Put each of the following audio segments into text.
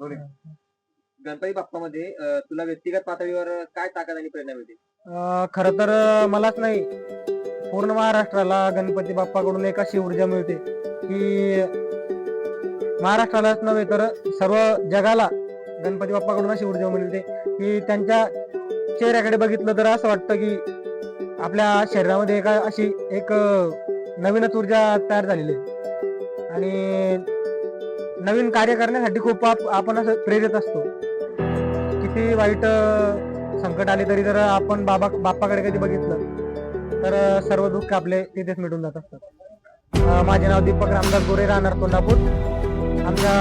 गणपती बाप्पामध्ये तुला व्यक्तिगत पातळीवर काय ताकद आणि प्रेरणा मिळते? खरं तर मलाच नाही, पूर्ण महाराष्ट्राला गणपती बाप्पाकडून एक अशी ऊर्जा मिळते की महाराष्ट्रालाच नव्हे तर सर्व जगाला गणपती बाप्पाकडून अशी ऊर्जा मिळते की त्यांच्या चेहऱ्याकडे बघितलं तर असं वाटतं की आपल्या शरीरामध्ये अशी एक नवीनच ऊर्जा तयार झालेली आहे आणि नवीन कार्य करण्यासाठी खूप आपण असं प्रेरित असतो. किती वाईट संकट आले तरी जर आपण बाप्पाकडे कधी बघितलं तर सर्व दुःख आपले तिथेच मिटून जात असतात. माझे नाव दीपक रामदास गोरे, राहणार तोंडापूर. आमच्या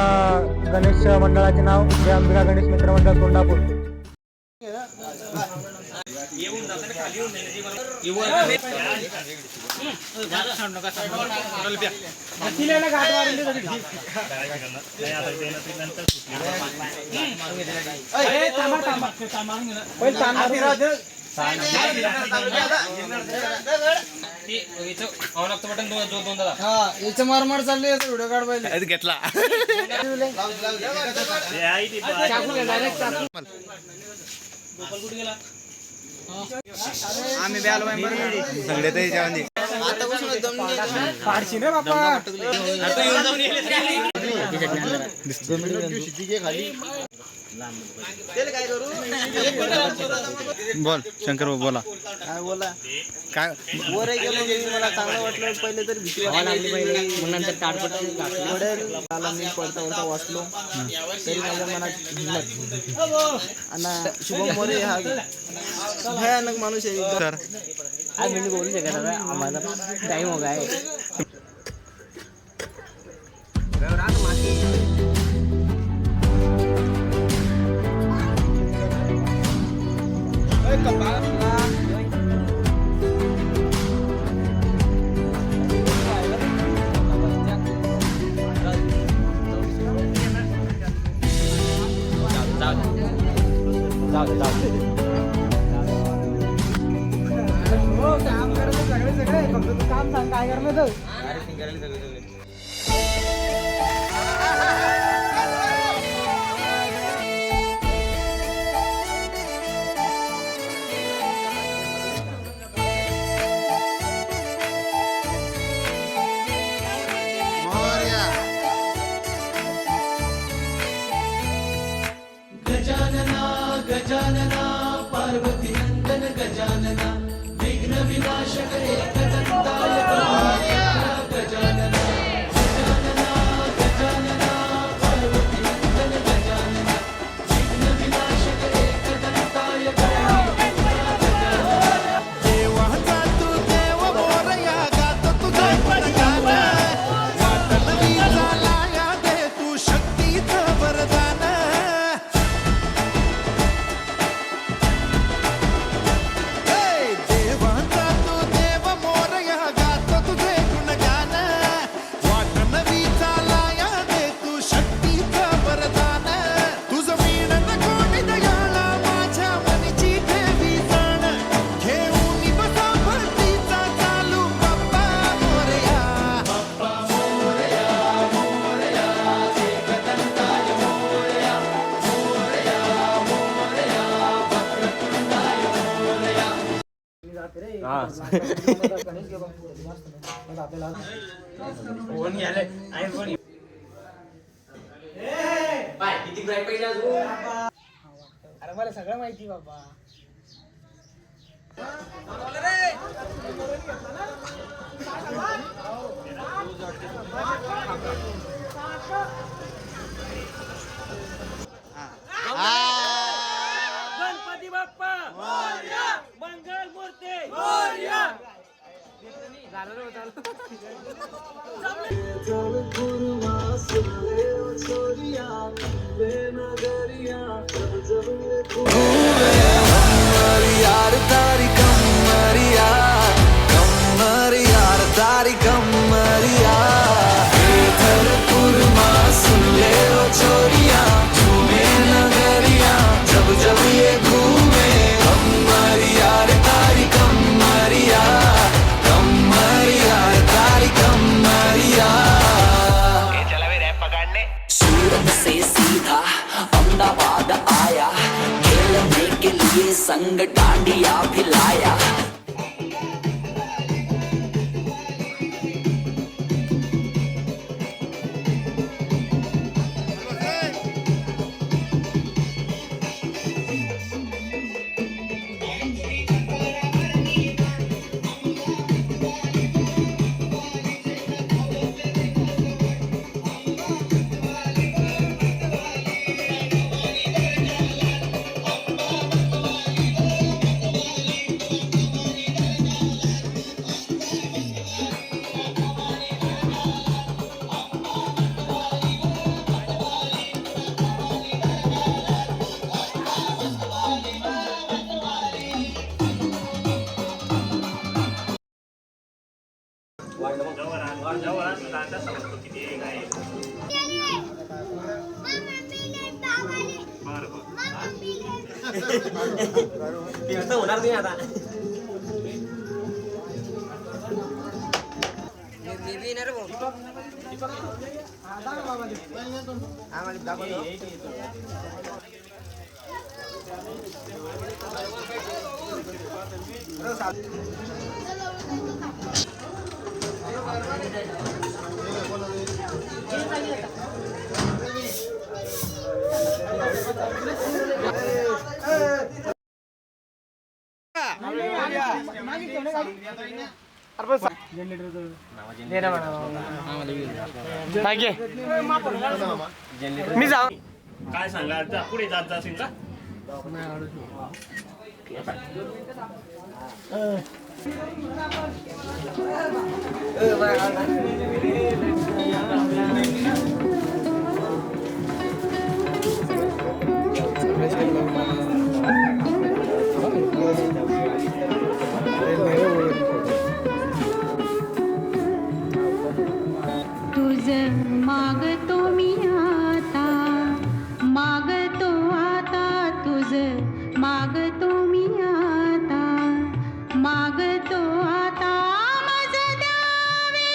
गणेश मंडळाचे नाव जय अंबिका गणेश मित्र मंडळ तोंडापूर. मारमार चालली व्हिडिओ काढ पाहिजे घेतला. आम्ही ब्यालो सगळे त्याच्यामध्ये पाडशी ना बाप्पा खाली बोल शंकर बोला काय बोला काय वर गेलो मला चांगलं वाटलं. पहिले तर भीती वाटली पहिले मग नंतर ताडपट मी पडता वाचलो तरी माझ्या मनात हिंमत. आणि शुभम मोरे हा भयानक माणूस आहे सर. आज मी बोलू शकत आता आम्हाला टाइम हो गया है. काम सांग काय करणार गजानना पार्वती नंदन गजानना विघ्न विनाशक एकदंताय गजानना गजानना गजानना पार्वती नंदन गजानना विघ्न विनाशक एकदंताय देवाचा तू देव मोरया गातो तुझे गुणगान वाटलवी झाला या दे तू शक्तीचं वरदान. अरे मला सगळं माहिती बाबा. गणपती बाप्पा मंगल मूर्ती यार तारी कमरिया कमरिया तारी कमरिया पुरमा सुन ले ओ छोरिया झूमे नगरिया जब जब ये घूमे कमरिया तारी कमरिया कमरिया तारी कमरिया सूरत से सीधा संग डांडिया भिलाया। होणार नाही आता. मी जाऊ काय सांगा पुढे जात जाशील का? मागतो मी आता, मागतो आता तुझ, मागतो मी आता, मागतो आता मज द्यावे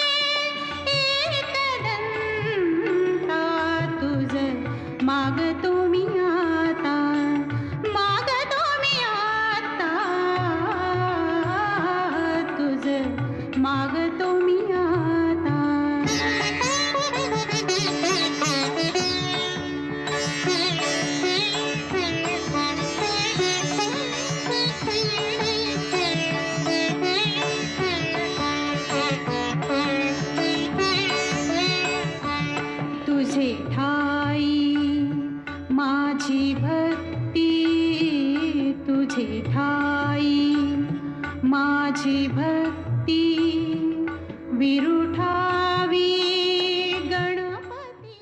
एकदंता तुझ, मागतो मी आता, मागतो मी आता तुझ, मागतो मी आता. तुझे ठाई माझी भक्ती, तुझे ठाई माझी भक्ती, विरुठावी गणपती.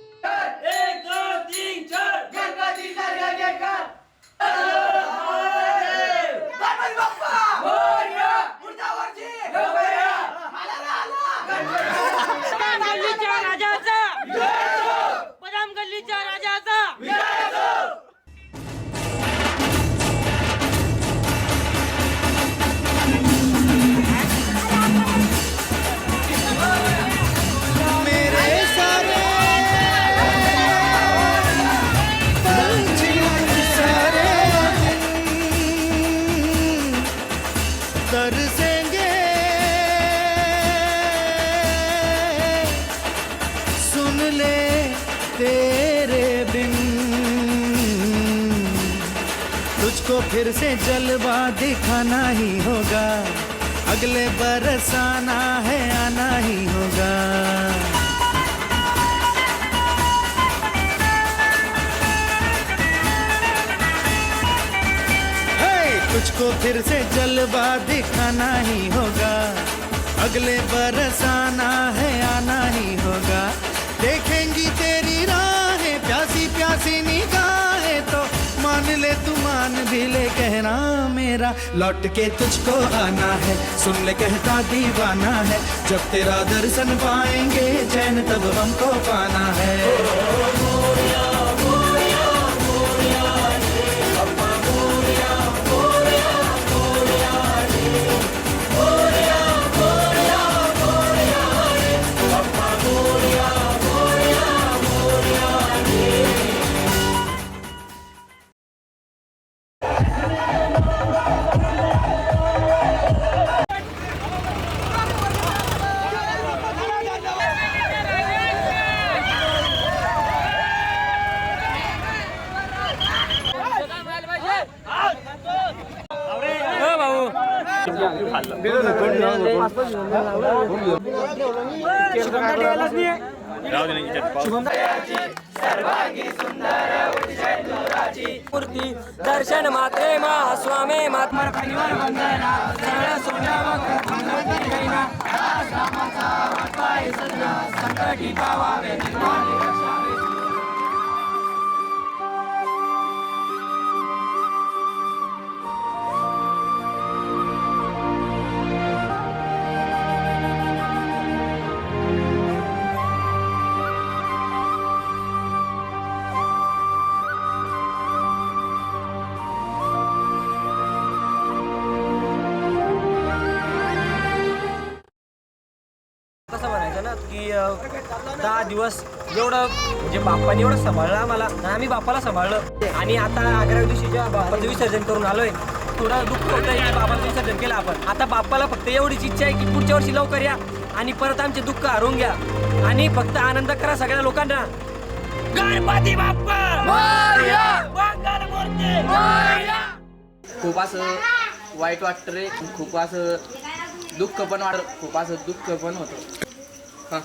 तरसेंगे सुन ले तेरे बिन, तुझको फिर से जलवा दिखाना ही होगा, अगले बरस आना है आना ही होगा. तुझको फिर से जलवा दिखाना ही होगा, अगले बरस आना है आना ही होगा. देखेंगी तेरी राहें प्यासी प्यासी निगाहें, तो मान ले तू मान भी ले कहना मेरा, लौट के तुझको आना है, सुन ले कहता दीवाना है, जब तेरा दर्शन पाएंगे चैन तब हमको पाना है. राहू दे ना याच्यात मूर्ती दर्शन मात्रे मा स्वामी महात्मा कसं म्हणायचं ना की 10 दिवस एवढं म्हणजे बाप्पाने एवढं सांभाळलं आम्हाला आणि आम्ही बाप्पाला सांभाळलं आणि आता 11व्या दिवशी जेव्हा बाप्पाचं विसर्जन करून आलोय थोडं दुःख होतंय की बाप्पाचं विसर्जन केलं आपण. आता बाप्पाला फक्त एवढीच इच्छा आहे की पुढच्या वर्षी लवकर या आणि परत आमचे दुःख हरवून घ्या आणि फक्त आनंद करा सगळ्या लोकांना. गणपती बाप्पा मंगलमूर्ती मोरया. खूप असं वाईट वाटतं रे, खूप असं दुःख पण वाटत, खूप असं दुःख पण होतं. हां